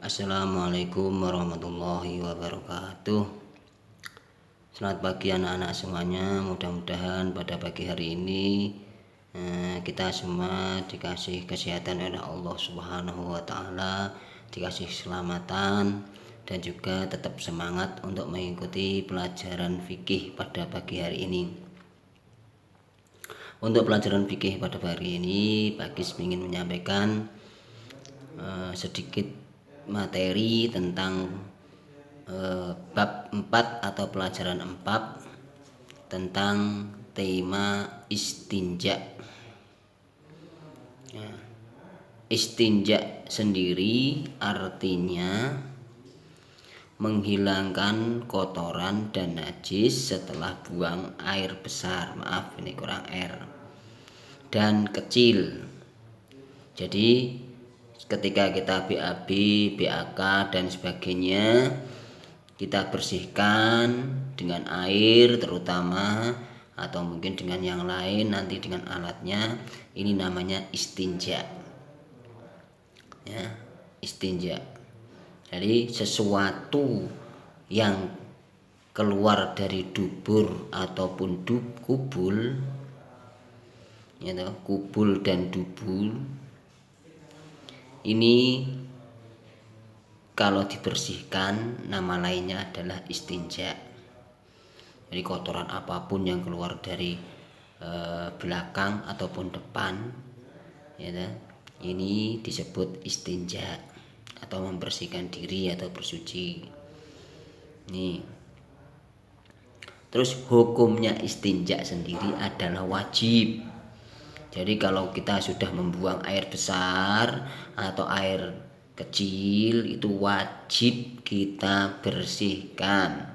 Assalamualaikum warahmatullahi wabarakatuh. Selamat pagi anak-anak semuanya. Mudah-mudahan pada pagi hari ini kita semua dikasih kesehatan oleh Allah Subhanahu wa Ta'ala, dikasih keselamatan, dan juga tetap semangat untuk mengikuti pelajaran fikih pada pagi hari ini. Untuk pelajaran fikih pada hari ini, Pak Gis ingin menyampaikan sedikit materi tentang bab 4 atau pelajaran 4 tentang tema istinja. Istinja sendiri artinya menghilangkan kotoran dan najis setelah buang air besar, maaf ini kurang air, dan kecil. Jadi ketika kita BAB, BAK dan sebagainya, kita bersihkan dengan air terutama, atau mungkin dengan yang lain nanti dengan alatnya. Ini namanya istinja ya, istinja. Jadi sesuatu yang keluar dari dubur ataupun kubul, kubul dan dubur ini kalau dibersihkan nama lainnya adalah istinja. Jadi kotoran apapun yang keluar dari belakang ataupun depan, ini disebut istinja atau membersihkan diri atau bersuci. Nih. Terus hukumnya istinja sendiri adalah wajib. Jadi kalau kita sudah membuang air besar atau air kecil, itu wajib kita bersihkan.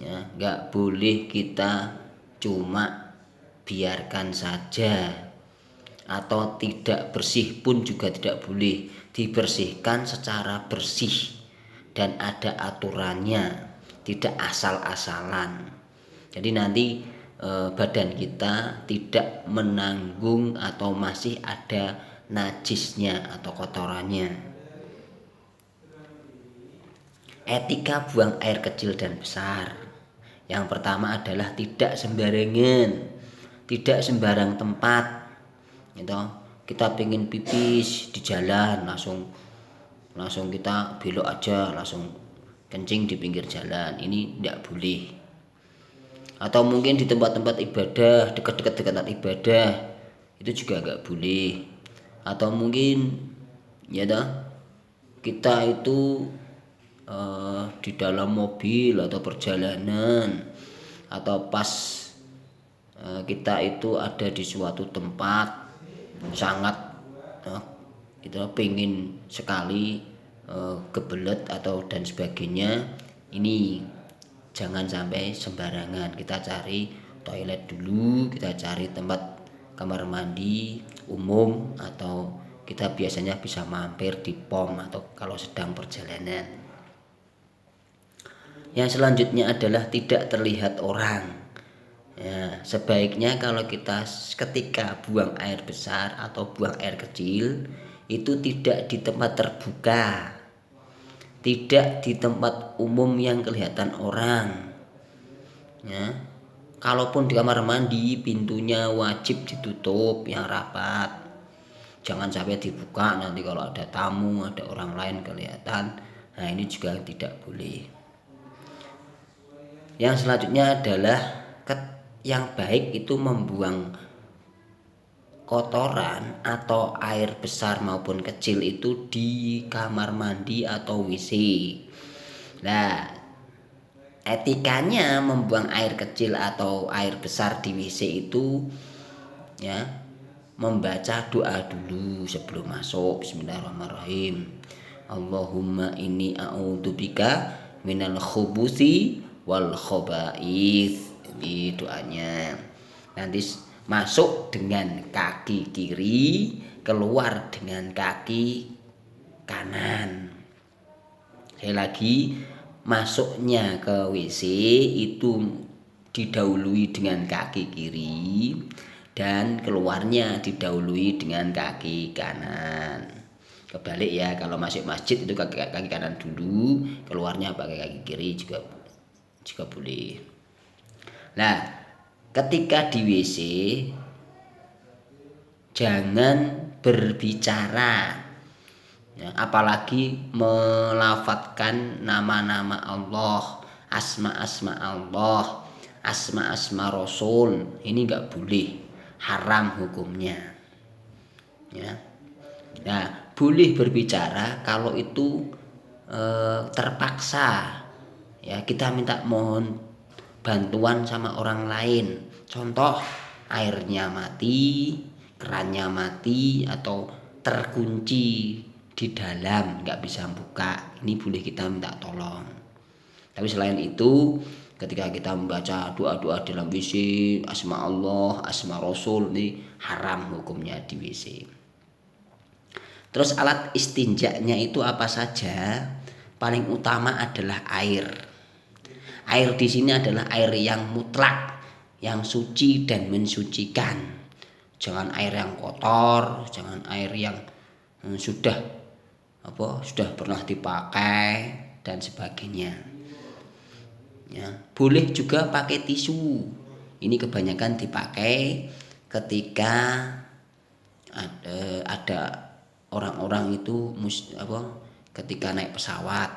Ya, nggak boleh kita cuma biarkan saja, atau tidak bersih pun juga tidak boleh. Dibersihkan secara bersih dan ada aturannya, tidak asal-asalan. Jadi nanti badan kita tidak menanggung atau masih ada najisnya atau kotorannya. Etika buang air kecil dan besar. Yang pertama adalah tidak sembarangan, tidak sembarang tempat. Kita pengen pipis di jalan, langsung kita belok aja, langsung kencing di pinggir jalan. Ini tidak boleh. Atau mungkin di tempat-tempat ibadah, dekat-dekat tempat ibadah, itu juga nggak boleh. Atau mungkin kita itu di dalam mobil atau perjalanan, atau pas kita itu ada di suatu tempat sangat pengen sekali kebelet atau dan sebagainya, ini jangan sampai sembarangan. Kita cari toilet dulu, kita cari tempat kamar mandi umum, atau kita biasanya bisa mampir di POM atau kalau sedang perjalanan. Yang selanjutnya adalah tidak terlihat orang. Ya, sebaiknya kalau kita ketika buang air besar atau buang air kecil itu tidak di tempat terbuka, tidak di tempat umum yang kelihatan orang. Ya, kalaupun di kamar mandi pintunya wajib ditutup yang rapat, jangan sampai dibuka nanti kalau ada tamu, ada orang lain kelihatan. Nah, ini juga tidak boleh. Yang selanjutnya adalah yang baik itu membuang kotoran atau air besar maupun kecil itu di kamar mandi atau WC. Nah, etikanya membuang air kecil atau air besar di WC itu membaca doa dulu sebelum masuk. Bismillahirrahmanirrahim. Allahumma inni a'udzubika minal khubuthi wal khaba'ith. Ini doanya. Nanti masuk dengan kaki kiri, keluar dengan kaki kanan. Sekali lagi, masuknya ke WC itu didahului dengan kaki kiri, dan keluarnya didahului dengan kaki kanan. kebalik ya, kalau masuk masjid itu kaki kanan dulu, keluarnya pakai kaki kiri juga boleh. Nah, ketika di WC jangan berbicara ya, apalagi melafatkan nama-nama Allah, asma-asma Allah, asma-asma Rasul, ini nggak boleh, haram hukumnya ya. Nah, boleh berbicara kalau itu terpaksa ya, kita minta mohon bantuan sama orang lain, contoh airnya mati, kerannya mati, atau terkunci di dalam nggak bisa buka, ini boleh kita minta tolong. Tapi selain itu, ketika kita membaca doa-doa dalam WC, asma Allah, asma Rasul, ini haram hukumnya di WC. Terus alat istinjanya itu apa saja? Paling utama adalah air. Air di sini adalah air yang mutlak, yang suci dan mensucikan. Jangan air yang kotor, jangan air yang sudah pernah dipakai dan sebagainya. Ya, boleh juga pakai tisu. Ini kebanyakan dipakai ketika ada orang-orang itu ketika naik pesawat,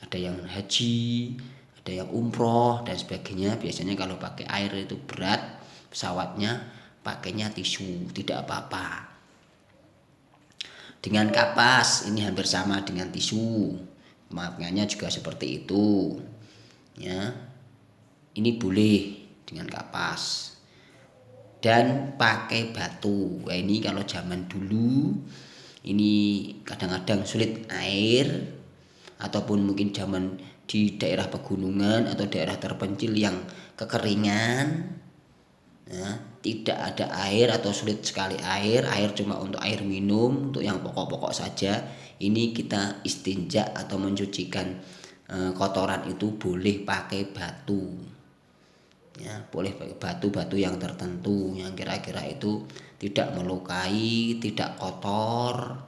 ada yang haji, ada yang umroh dan sebagainya. Biasanya kalau pakai air itu berat pesawatnya, pakainya tisu, tidak apa-apa. Dengan kapas ini hampir sama dengan tisu, maknanya juga seperti itu ya. Ini boleh dengan kapas dan pakai batu. Nah, ini kalau zaman dulu ini kadang-kadang sulit air, ataupun mungkin zaman di daerah pegunungan atau daerah terpencil yang kekeringan ya, tidak ada air atau sulit sekali air cuma untuk air minum, untuk yang pokok-pokok saja. Ini kita istinja atau mencucikan kotoran itu boleh pakai batu ya, boleh pakai batu yang tertentu yang kira-kira itu tidak melukai, tidak kotor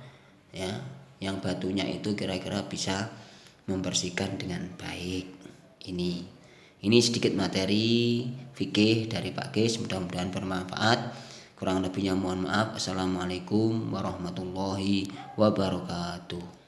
ya, yang batunya itu kira-kira bisa membersihkan dengan baik. Ini sedikit materi fikih dari Pak Kis, mudah-mudahan bermanfaat. Kurang lebihnya mohon maaf. Assalamualaikum warahmatullahi wabarakatuh.